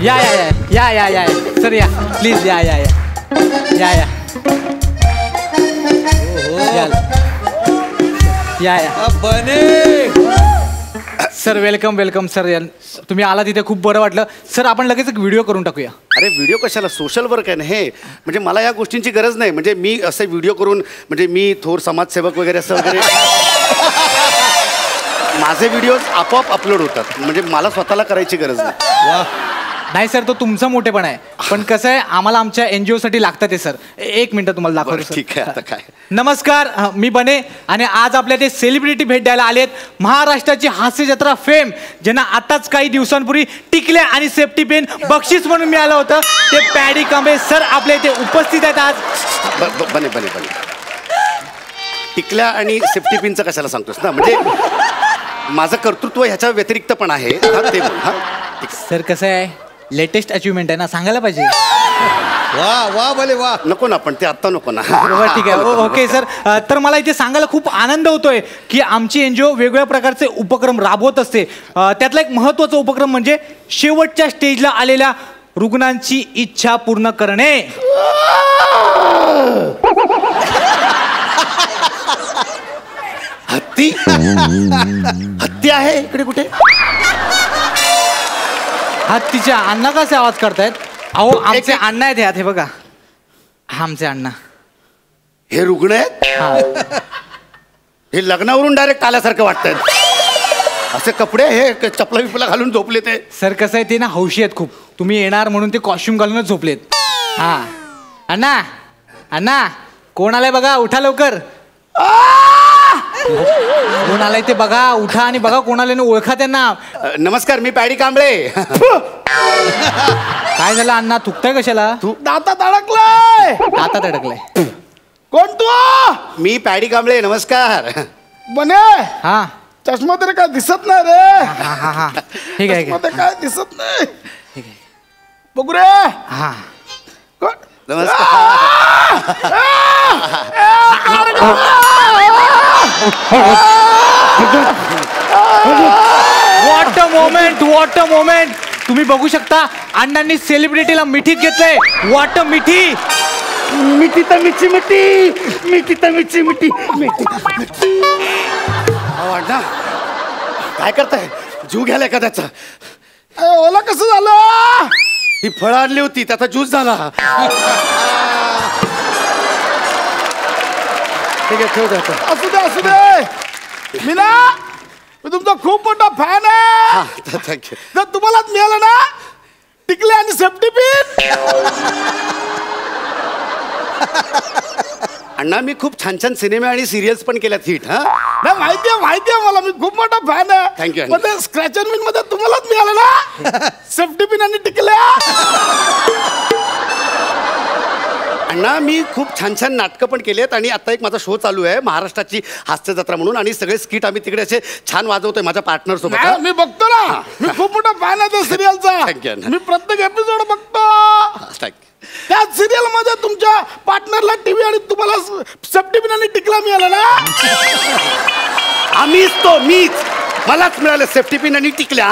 या या या या या या सर या प्लीज या या या या या या या बने सर वेलकम वेलकम सर. तुम्ही आला तिथे खूप बरं वाटलं सर. आपण लगेच एक व्हिडिओ करून टाकूया. अरे व्हिडिओ कशाला, सोशल वर्क आहे ना हे. म्हणजे मला या गोष्टींची गरज नाही. म्हणजे मी असे व्हिडिओ करून म्हणजे मी थोर समाजसेवक वगैरे असं वगैरे माझे व्हिडिओज आपोआप अपलोड होतात. म्हणजे मला स्वतःला करायची गरज नाही. नाही सर तो तुमचा मोठेपणा आहे. पण कसं आहे आम्हाला आमच्या NGO साठी लागतं ते सर. एक मिनिट तुम्हाला दाखवतो. ठीक आहे आता काय. नमस्कार मी बने आणि आज आपल्या ते सेलिब्रिटी भेट द्यायला आलेत. महाराष्ट्राची हास्य जत्रा फेम ज्यांना आताच काही दिवसांपूर्वी टिकल्या आणि सेफ्टी पेन बक्षीस म्हणून मिळालं होतं ते पॅडी कांबळे सर आपल्या इथे उपस्थित आहेत आज. बने बने बने टिकल्या आणि सेफ्टी पिनचं कशाला सांगतोस ना. म्हणजे माझं कर्तृत्व ह्याच्या व्यतिरिक्त पण आहे. ते बोल. हा सर कसं आहे लेटेस्ट अचिव्हमेंट आहे ना सांगायला पाहिजे. वा वा भले वा. नको ना पण ते आत्ता नको ना. ठीक आहे ओके सर. तर मला इथे सांगायला खूप आनंद होतोय की आमची NGO वेगवेगळ्या प्रकारचे उपक्रम राबवत असते. त्यातला एक महत्त्वाचा उपक्रम म्हणजे शेवटच्या स्टेजला आलेल्या रुग्णांची इच्छा पूर्ण करणे. हत्ती हत्ती आहे इकडे कुठे. हत्तीच्या अण्णा कसे आवाज करतायत. अहो आमचे अण्णा आहेत ह्यात हे बघा. आमचे अण्णा हे रुग्ण आहेत. हे लग्नावरून डायरेक्ट आल्यासारखं वाटतंय. असे कपडे हे चपला बिपला घालून झोपले ते. सर कसं आहे ते ना हौशी आहेत खूप. तुम्ही येणार म्हणून ते कॉस्ट्युम घालूनच झोपलेत. हा अण्णा अण्णा कोण आलाय बघा उठा लवकर. कोण आलाय ते बघा उठा आणि बघा कोण आले ओळखा त्यांना. नमस्कार मी पॅडी कांबळे. काय झालं अण्णा थुकताय कशाला. तू दातात अडकलाय. दातात अडकलाय. कोण तू. मी पॅडी कांबळे नमस्कार. बने हा चष्मा तरी काय दिसत नाही रे. हा हा हा ठीक आहे चष्मा तरी काय दिसत नाही. ठीक आहे बघू रे. हा कोण? नमस्कार. What a moment what a moment. तुम्ही बघू शकता अण्णांनी सेलिब्रिटीला मिठीत घेतलंय. व्हॉट अ मिठी. मिठी तर मिठी मिठी मिठी तर मिठी मिठी मिठी. अण्णा काय करताय. जीव घ्यायला एखाद्याचा. ओला कसं झालं. ही फळं आणली होती त्याचा ज्यूस झाला. ठीक आहे ठेव द्या. असू दे असू दे. मी ना मी तुमचा खूप मोठा फॅन आहे. थँक्यू. जर तुम्हालाच मिळालं ना टिकले आणि सेफ्टी पिन. अण्णा मी खूप छान छान सिनेमे आणि सिरियल्स पण केल्यात हिट. हा नाही माहितीये मला. मी खूप मोठा फॅन आहे. थँक्यू. पण ते स्क्रॅच अँड विन मध्ये तुम्हालाच मिळालं ना सेफ्टी पिन आणि टिकल्या. अण्णा मी खूप छान छान नाटकं पण केलेत आणि आता एक माझा शो चालू आहे महाराष्ट्राची हास्य जत्रा म्हणून. आणि सगळे स्किट आम्ही तिकडे असे छान वाजवतोय माझ्या पार्टनर सोबत. नाही, मी बघतो ना. मी खूप मोठा फॅन आहे त्या सिरियलचा. Thank you. मी प्रत्येक एपिसोड बघतो. थँक्यू. त्या सिरियल मध्ये तुमच्या पार्टनरला टीव्ही आणि तुम्हाला सेफ्टी पिन आणि टिकला मिळाला ना. मीच मलाच मिळालं सेफ्टी पिन आणि टिकल्या.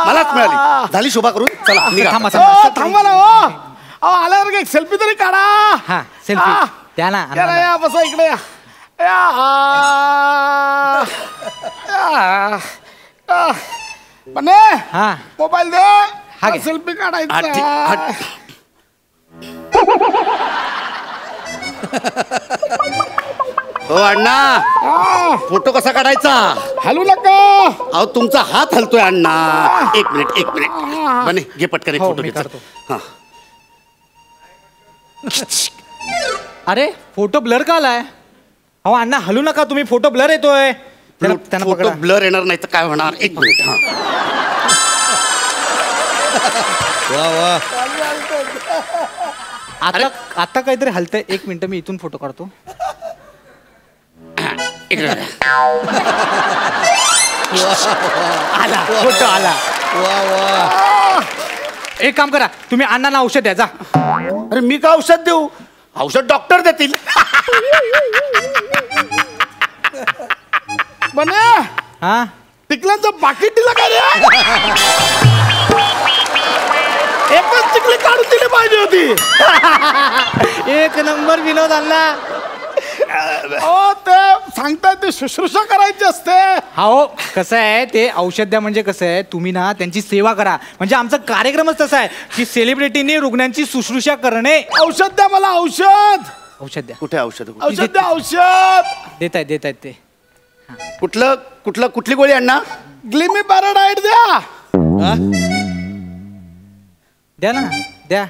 मलाच मिळाली. झाली शोभा करून चला निघा. थांबा ना. आल्यावर एक सेल्फी तरी काढा. हा सेल्फी द्या ना. या बसा इकडे बने. हा मोबाईल दे. हा घे. सेल्फी काढायचा. हो अण्णा फोटो कसा काढायचा. हलू नका. अहो तुमचा हात हलतोय अण्णा. एक मिनिट बने घे पटकन एक फोटो मी घेतो. काढतो. हा अरे फोटो ब्लर का आलाय. अहो अण्णा हलू नका तुम्ही. फोटो ब्लर येतोय. त्यांना फोटो पकडा. ब्लर येणार नाही तर काय होणार. एक मिनिट. हा वा वा. आता आता काहीतरी हलतंय. एक मिनिट मी इथून फोटो काढतो. आला फोटो आला. वा वा. एक काम करा तुम्ही अण्णांना औषध द्या जा. अरे मी का औषध देऊ. औषध डॉक्टर देतील. बने हा टिकल्यांचं पाकिट दिलं का रे. होती. एक नंबर विनोद अण्णा. ओ ते सांगताय ते शुश्रूषा करायची असते. हो कसं आहे ते औषध द्या म्हणजे कसं आहे तुम्ही ना त्यांची सेवा करा म्हणजे आमचा कार्यक्रमच तसा आहे की सेलिब्रिटीनी रुग्णांची शुश्रूषा करणे. औषध द्या मला औषध. औषध द्या. कुठे औषध औषध द्या औषध. देत आहेत ते. कुठली गोळी अण्णा? ग्लिमी पॅराडाईट द्या. द्या ना द्या.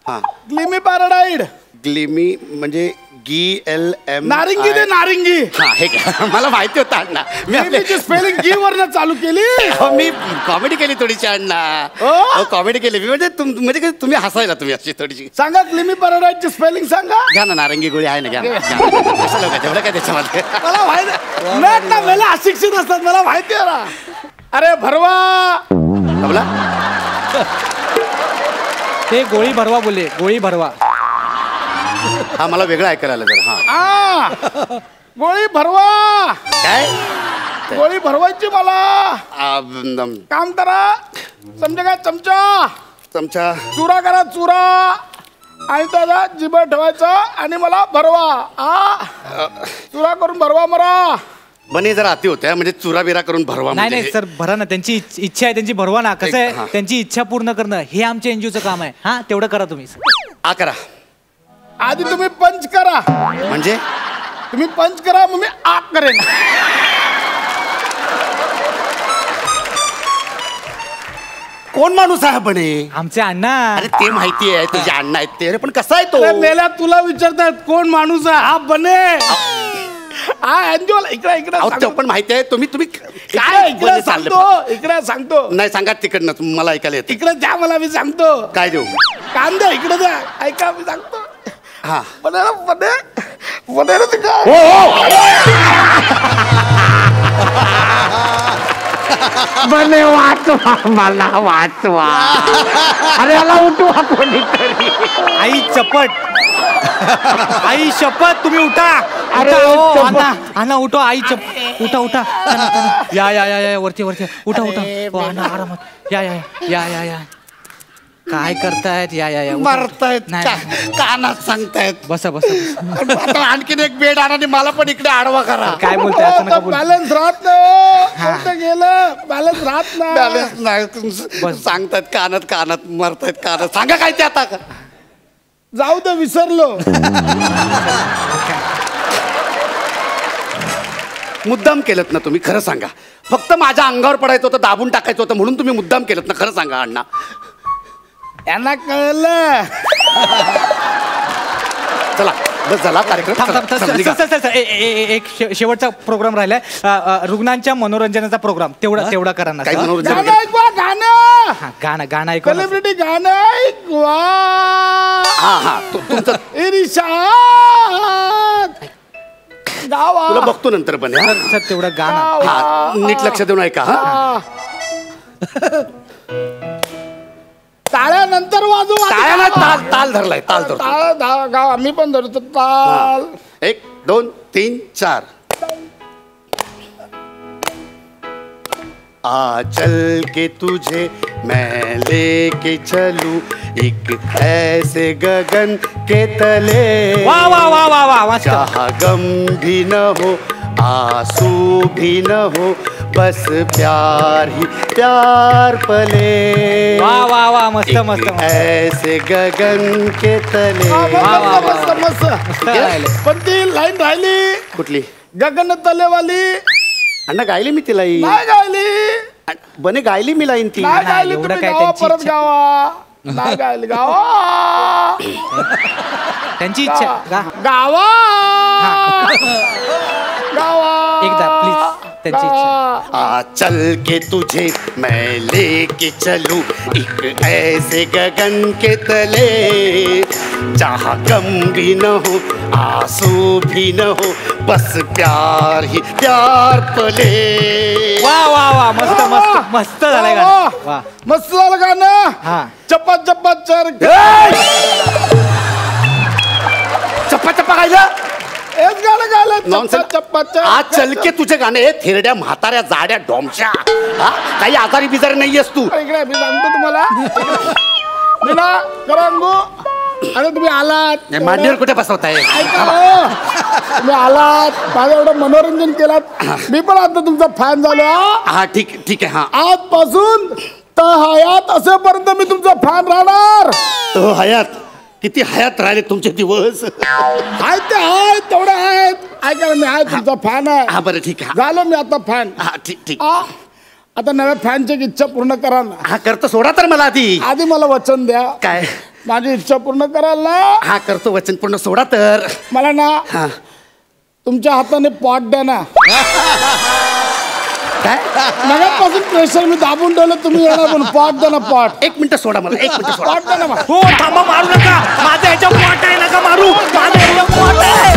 हा ग्लिमी पॅराडाईट. ग्लिमी म्हणजे GLM. नारिंगी दे नारिंगी. हा हे घ्या. मला माहिती होतं अण्णा. ग्लिमीची स्पेलिंग गी वरनं चालू केली. मी कॉमेडी केली थोडीशी अण्णा. कॉमेडी केली मी म्हणजे तुम्ही हसायला तुम्ही अशी थोडीशी. सांगा ग्लिमी पॅराडाईटची स्पेलिंग सांगा. घ्या ना नारंगी गोळी आहे ना घ्या कशाला काय तेवढं काय त्याच्यामध्ये. मला माहिती ना मला अशिक्षित असतात मला माहिती आहे ना. अरे भरवा. कमला ते गोळी भरवा बोलले गोळी भरवा. हा मला वेगळं ऐकायला आलं जरा. हा गोळी भरवा. काय गोळी भरवायची मला. काम करा समजा काय चमचा चुरा करा चुरा आणि त्याला जिभेवर ठेवायचा आणि मला भरवा. चुरा करून भरवा मला. बने जरा अति होत्या म्हणजे चुरा बिरा करून भरवा. नाही सर भरा ना त्यांची इच्छा आहे त्यांची भरवा ना. कसं आहे त्यांची इच्छा पूर्ण करणं हे आमच्या एनजीओचं काम आहे. हा तेवढं करा तुम्ही. करा आधी तुम्ही पंच करा. म्हणजे तुम्ही पंच करा मग मी आक करेन. कोण माणूस आहे बने? आमचे अण्णा. अरे ते माहिती आहे तुझे अण्णा आहेत ते. अरे पण कसा आहे तो? मेल्या तुला विचारतात कोण माणूस आहे. हा बने. हा एनजीओ इकडे पण माहिती आहे तुम्ही काय इकडे सांगतो. नाही सांगा तिकडनं मला ऐकायला येतं. इकडे द्या मला मी सांगतो. काय देऊ? कांदा इकडे द्या ऐका मी सांगतो. हा बने वाचवा मला वाचवा. अरे याला उठवा कोणीतरी. आई शपथ तुम्ही उठा. अरे अण्णा उठो आई उठा. या वरती उठा अण्णा आरामात या काय करतायत या मारतायत कानात सांगतायत. बसा आणखीन एक बेड आणा आणि मला पण इकडे आडवा करा. काय बोलताय असं नका बोलू. बॅलन्स राहत नाही. गेलं बॅलन्स राहत नाही. बॅलन्स नाही सांगतायत कानात मारतायत कानात. सांगा काय ते आता. जाऊ दे विसरलो. मुद्दाम केलं ना तुम्ही खरं सांगा. फक्त माझ्या अंगावर पडायचं होतं दाबून टाकायचं होतं म्हणून तुम्ही मुद्दाम केलं ना. खरं सांगा अण्णा. यांना कळलं. चला बस झाला कार्यक्रम. एक शेवटचा प्रोग्राम राहिलाय रुग्णांच्या मनोरंजनाचा प्रोग्राम तेवढा करा ना. काही मनोरंजन गाणं ऐकवा गाणं ऐकवा. सेलिब्रिटी गाणं ऐकवा. हा तुमचं गावा तुला बघतो नंतर पण. सर तेवढं गाणं. हा नीट लक्ष देऊन ऐका. हा टाळ्या नंतर वाजू. टाळ्याला ताल धरलाय. ताल धरतो. गाव मी पण धरतो ताल. 1 2 3 4. आ चल के तुझे मैं लेके चलूं एक ऐसे गगन के तले. वा जहाँ गम भी न हो आंसू भी न हो बस प्यार ही प्यार पले. वा मस्त ऐसे गगन के तले. मस्त. पण ती लाईन राहिली कुठली? गगन तलेवाली. अण्णा गायली मी ती लाईन. नाही गायली. बने गायली मी लाईन ती. नाही गायली. एवढं तुम्ही काय गावा त्यांची परत इच्छा. गावा. नाही गायली गावा. त्यांची इच्छा गावा गावा. एकदा प्लीज त्यांची इच्छा. आ चल के तुझे मैं लेके चलूं एक ऐसे गगन के तले जहाँ गम भी न हो आंसू भी न हो बस प्यार ही प्यार पले. वा मस्त झालंय गाणं. वा मस्त झालं गाणं. हा चप्पा चर चप्पा चप्पा गायलं. हेच गाणं गायलं. Nonsense. चप्पा आज चल के तुझे गाणे थेरड्या म्हाताऱ्या जाड्या डोमच्या. काही आजारी बिजारी नाहीयेस तू. इकडे मी सांगतो तुम्हाला. मीना करंगू अरे तुम्ही आलात मांडीवर कुठे बसवताय? ऐका हो. तुम्ही आलात माझं एवढं मनोरंजन केलात मी पण आता तुमचा फॅन झालो हा. हा ठीक आहे. हा आजपासून तर हयात असेपर्यंत मी तुमचा फॅन राहणार. तो हयात किती हयात राहिले तुमचे दिवस. आहेत ते आहेत तेवढे आहेत. ऐका ना मी आहे तुमचा फॅन आहे. हा बरं ठीक आहे. झालो मी आता फॅन. हा ठीक. आता नव्या फॅनची इच्छा पूर्ण करा ना. हा करतो, सोडा तर मला आधी मला वचन द्या. काय? माझी इच्छा पूर्ण कराल ना. हा करतो, वचन पूर्ण, सोडा तर. मला ना हा तुमच्या हाताने पॉट द्या ना. काय? नव्यापासून प्रेशर मी दाबून ठेवलं तुम्ही येणार म्हणून पॉट द्या ना. पॉट 1 मिनिट सोडा मला, 1 मिनिट सोडा. पॉट द्या ना मला. हो थांबा, मारू नका. माझं ह्याच्या पोट आहे, नका मारू. माझं ह्याच्या पोट आहे.